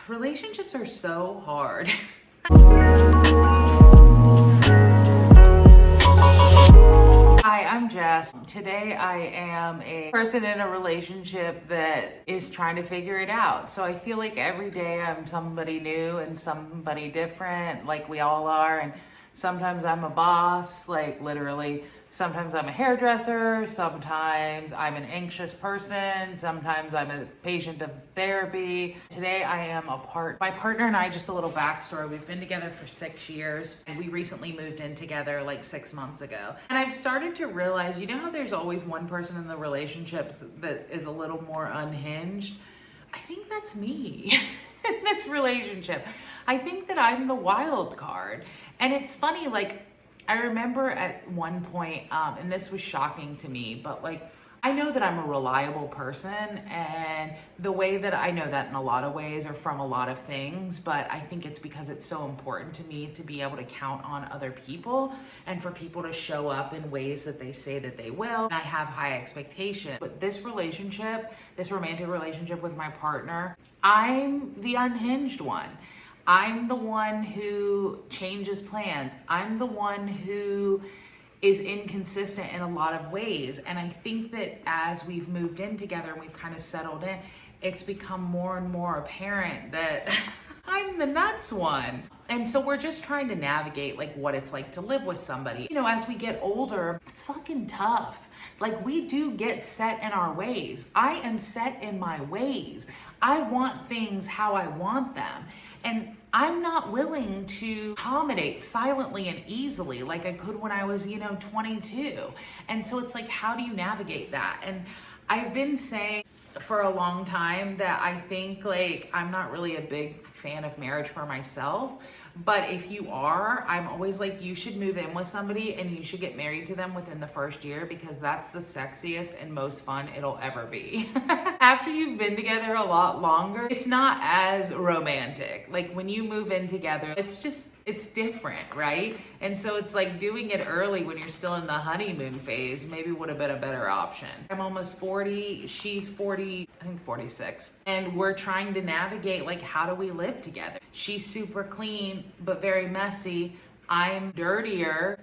Relationships are so hard. Hi, I'm Jess. Today I am a person in a relationship that is trying to figure it out. So I feel like every day I'm somebody new and somebody different, like we all are. And sometimes I'm a boss, like literally. Sometimes I'm a hairdresser. Sometimes I'm an anxious person. Sometimes I'm a patient of therapy. Today I am my partner and I, just a little backstory. We've been together for 6 years and we recently moved in together like 6 months ago. And I've started to realize, you know how there's always one person in the relationships that is a little more unhinged? I think that's me in this relationship. I think that I'm the wild card. And it's funny, like, I remember at one point, and this was shocking to me, but like, I know that I'm a reliable person, and the way that I know that in a lot of ways are from a lot of things, but I think it's because it's so important to me to be able to count on other people and for people to show up in ways that they say that they will. And I have high expectations. But this relationship, this romantic relationship with my partner, I'm the unhinged one. I'm the one who changes plans. I'm the one who is inconsistent in a lot of ways. And I think that as we've moved in together and we've kind of settled in, it's become more and more apparent that I'm the nuts one. And so we're just trying to navigate like what it's like to live with somebody. You know, as we get older, it's fucking tough. Like, we do get set in our ways. I am set in my ways. I want things how I want them. And I'm not willing to accommodate silently and easily like I could when I was, 22. And so it's like, how do you navigate that? And I've been saying for a long time that I think like I'm not really a big fan of marriage for myself. But if you are, I'm always like, you should move in with somebody and you should get married to them within the first year, because that's the sexiest and most fun it'll ever be. After you've been together a lot longer, it's not as romantic. Like when you move in together, it's different, right? And so it's like doing it early when you're still in the honeymoon phase maybe would have been a better option. I'm almost 40, she's 40, I think 46. And we're trying to navigate like, how do we live together? She's super clean, but very messy. I'm dirtier,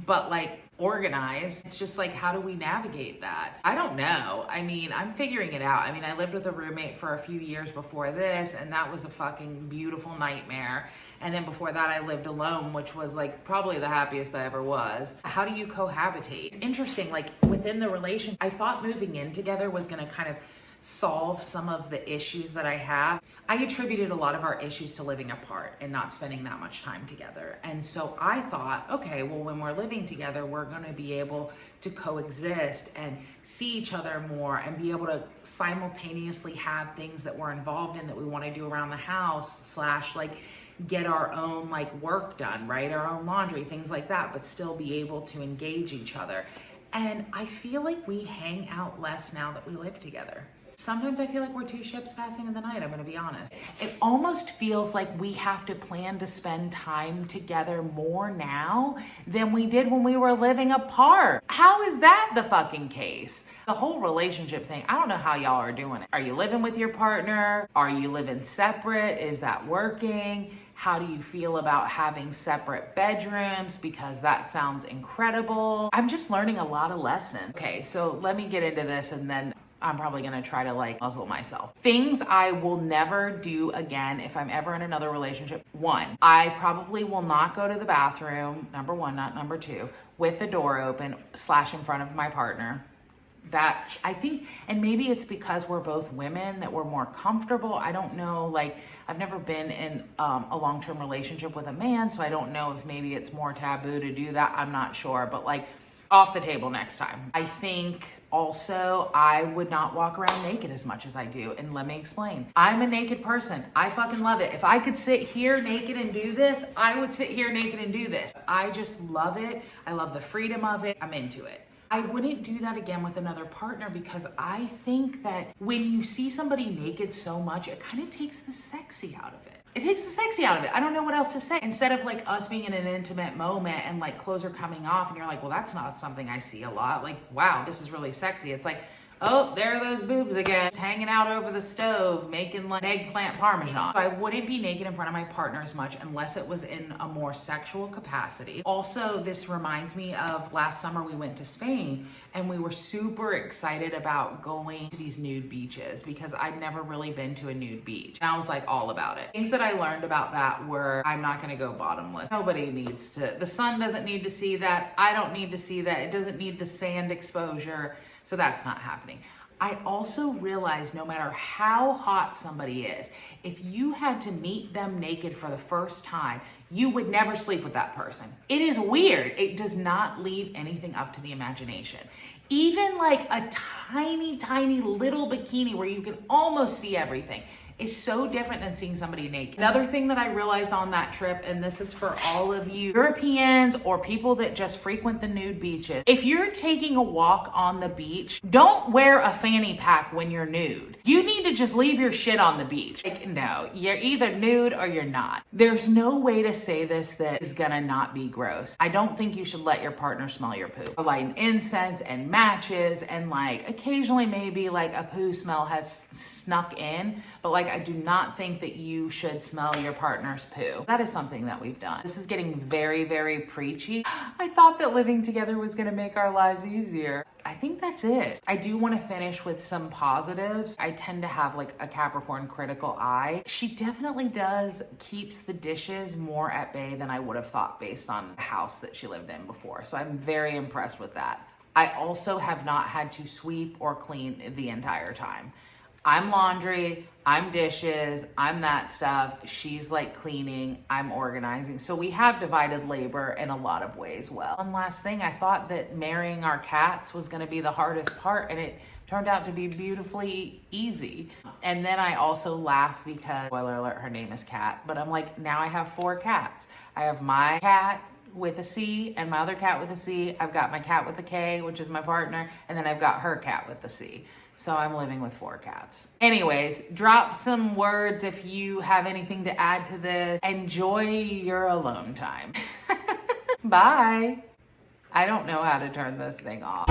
but like organized. It's just like, how do we navigate that? I don't know. I mean, I'm figuring it out. I mean, I lived with a roommate for a few years before this, and that was a fucking beautiful nightmare. And then before that, I lived alone, which was like probably the happiest I ever was. How do you cohabitate? It's interesting, like within the relation, I thought moving in together was gonna kind of solve some of the issues that I have. I attributed a lot of our issues to living apart and not spending that much time together. And so I thought, okay, well, when we're living together, we're gonna be able to coexist and see each other more and be able to simultaneously have things that we're involved in that we wanna do around the house / like get our own like work done, right? Our own laundry, things like that, but still be able to engage each other. And I feel like we hang out less now that we live together. Sometimes I feel like we're two ships passing in the night, I'm gonna be honest. It almost feels like we have to plan to spend time together more now than we did when we were living apart. How is that the fucking case? The whole relationship thing, I don't know how y'all are doing it. Are you living with your partner? Are you living separate? Is that working? How do you feel about having separate bedrooms? Because that sounds incredible. I'm just learning a lot of lessons. Okay, so let me get into this and then I'm probably gonna try to like muzzle myself. Things I will never do again if I'm ever in another relationship. 1, I probably will not go to the bathroom, number 1, not number 2, with the door open / in front of my partner. That's, I think, and maybe it's because we're both women that we're more comfortable. I don't know, like, I've never been in a long-term relationship with a man, so I don't know if maybe it's more taboo to do that. I'm not sure, but like, off the table next time. I think also I would not walk around naked as much as I do. And let me explain. I'm a naked person. I fucking love it. If I could sit here naked and do this, I would sit here naked and do this. I just love it. I love the freedom of it. I'm into it. I wouldn't do that again with another partner because I think that when you see somebody naked so much, it kind of takes the sexy out of it. It takes the sexy out of it. I don't know what else to say. Instead of like us being in an intimate moment and like clothes are coming off and you're like, well, that's not something I see a lot. Like, wow, this is really sexy. It's like, Oh, there are those boobs again, hanging out over the stove, making like eggplant parmesan. So I wouldn't be naked in front of my partner as much unless it was in a more sexual capacity. Also, this reminds me of last summer we went to Spain and we were super excited about going to these nude beaches because I'd never really been to a nude beach. And I was like all about it. Things that I learned about that were I'm not gonna go bottomless. Nobody needs to, the sun doesn't need to see that. I don't need to see that. It doesn't need the sand exposure. So that's not happening. I also realized no matter how hot somebody is, if you had to meet them naked for the first time, you would never sleep with that person. It is weird. It does not leave anything up to the imagination. Even like a tiny, tiny little bikini where you can almost see everything is so different than seeing somebody naked. Another thing that I realized on that trip, and this is for all of you Europeans or people that just frequent the nude beaches, if you're taking a walk on the beach, don't wear a fanny pack when you're nude. You need to just leave your shit on the beach. Like, no, you're either nude or you're not. There's no way to say this that is gonna not be gross. I don't think you should let your partner smell your poo. Light incense and matches and like occasionally maybe like a poo smell has snuck in, but like I do not think that you should smell your partner's poo. That is something that we've done. This is getting very, very preachy. I thought that living together was gonna make our lives easier. I think that's it. I do want to finish with some positives. I tend to have like a Capricorn critical eye. She definitely keeps the dishes more at bay than I would have thought based on the house that she lived in before. So I'm very impressed with that. I also have not had to sweep or clean the entire time. I'm laundry, I'm dishes, I'm that stuff. She's like cleaning, I'm organizing. So we have divided labor in a lot of ways well. One last thing, I thought that marrying our cats was gonna be the hardest part and it turned out to be beautifully easy. And then I also laugh because, spoiler alert, her name is Cat, but I'm like, now I have 4 cats. I have my cat with a C and my other cat with a C. I've got my cat with a K, which is my partner, and then I've got her cat with the C. So I'm living with 4 cats. Anyways, drop some words if you have anything to add to this. Enjoy your alone time. Bye. I don't know how to turn this thing off.